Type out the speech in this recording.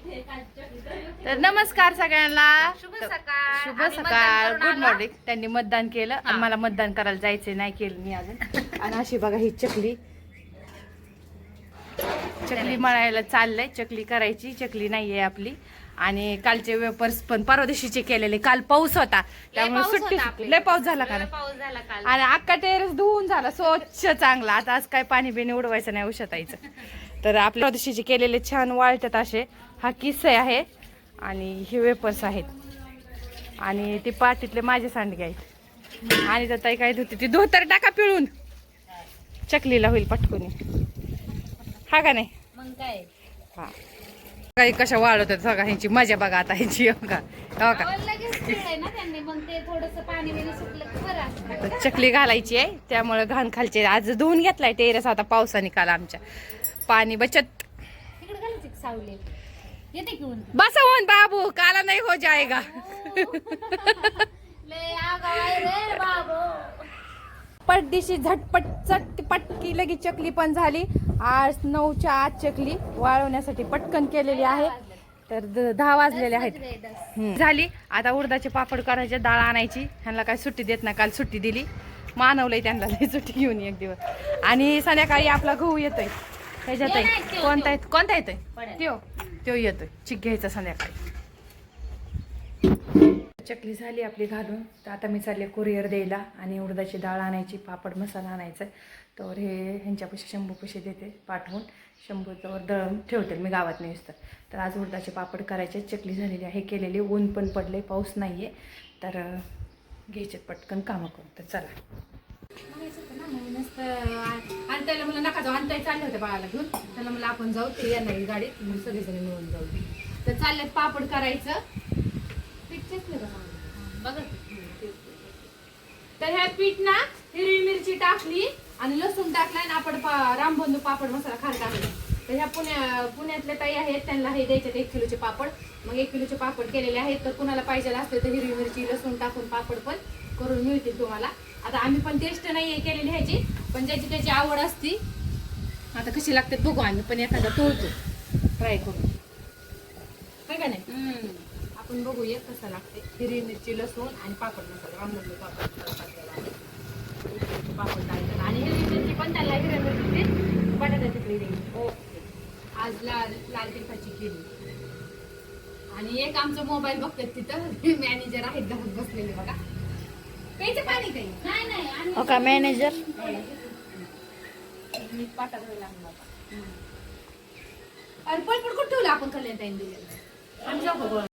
तर नमस्कार सगळ्यांना, शुभ सकाळ. शुभ सकाळ, गुड मॉर्निंग. त्यांनी मतदान केलं आणि मला मतदान करायला जायचे नाही केलं मी अजून. आणि अशी बघा ही चकली मळायला चाललंय. चकली करायची, चकली नाहीये आपली. आणि कालचे वेपर्स पण परवा दिवशीचे केलेले. काल पाऊस होता त्यामुळे सुट्टी, लय पाऊस झाला काल. आणि अख्खा टेरेस धुवून झाला स्वच्छ चांगला. आता आज काय पाणी बिणी उडवायचं नाही, उशतायचं. तर आपल्या दिवशीचे केलेले छान वाळतात असे. हा किस्से आहे आणि हे वेपर्स आहेत. आणि ते पाटीतले माझे सांडगे आहेत. आणि तर ताई काय धुते ती धोतर टाका पिळून, चकलीला होईल पटकून. हा का नाही मग काय हा काही कशा वाढवतात बघा. ह्यांची मजा बघा आता ह्यांची बघा. चकली घालायची आहे त्यामुळे घाण खालचे आज धुवून घेतलाय टेरेस. आता पावसाने काल आमच्या पाणी बचत. बस होऊन बाबू काला नाही हो जाएगा. पटदिशी झटपट पटकी लगेच चकली पण झाली. आज 9च्या आत चकली वाळवण्यासाठी पटकन केलेली आहे. तर 10 वाजलेले आहेत. झाली. आता उडदाचे पापड करायचे, डाळ आणायची. ह्यांना काय सुट्टी देत नाही, काल सुट्टी दिली. मानवलंय त्यांना सुट्टी घेऊन एक दिवस. आणि संध्याकाळी आपला गहू येतोय ह्याच्यात. कोणता येतोय तो येतोय चिक घ्यायचा संध्याकाळी. चकली झाली आपली घालून. तर आता मी चालले कुरिअर द्यायला आणि उडदाची डाळ आणायची, पापड मसाला आणायचा. तर हे ह्यांच्यापाशी शंभूपाशी देते पाठवून. शंभूच्यावर दळून ठेवते मी गावात नाही असतं. तर आज उडदाचे पापड करायचे. चकली झालेली आहे केलेली. ऊन पण पडले, पाऊस नाही आहे. तर घ्यायचे पटकन कामं करून. तर चला. आणि त्याला मला नका जाऊ. आणि चालले होते बाळाला घेऊन. त्याला मला आपण जाऊ, ते येणार गाडीत, मग सगळेजण मिळून जाऊ. तर चालल्यात पापड करायचं. तर ह्या पीठ ना हिरवी मिरची टाकली आणि लसूण टाकला आणि आपण रामबंधू पापड मसाला खार टाकला. तर ह्या पुण्यातल्या ताई आहेत, त्यांना हे द्यायचे 1 किलोचे पापड. मग 1 किलोचे पापड केलेले आहेत. तर कुणाला पाहिजे असते तर हिरवी मिरची लसूण टाकून पापड पण करून मिळतील तुम्हाला. आता आम्ही पण टेस्ट नाही केलेली ह्याची, पण ज्याची त्याची आवड असती. आता कशी लागते बघू आम्ही पण एखादा तोडतो ट्राय करून. काय का नाही आपण बघूया कसं लागते. हिरवी मिरची लसूण आणि पापड मसाला रामबंधू पापड टाकायचा. आणि हिरवी मिरची पण त्याला हिरवी मिरची बटाट्याची केली द्यायची. आज लाल तिखटाची केली. आणि एक आमचं मोबाईल बघतात तिथं मॅनेजर आहेत घरात बसलेले बघा. प्यायचं पाणी काही नाही का मॅनेजर पाटा धुवायला अरे पळपट कुठं ठेवलं आपण कल्याण टाईम दिलेलं.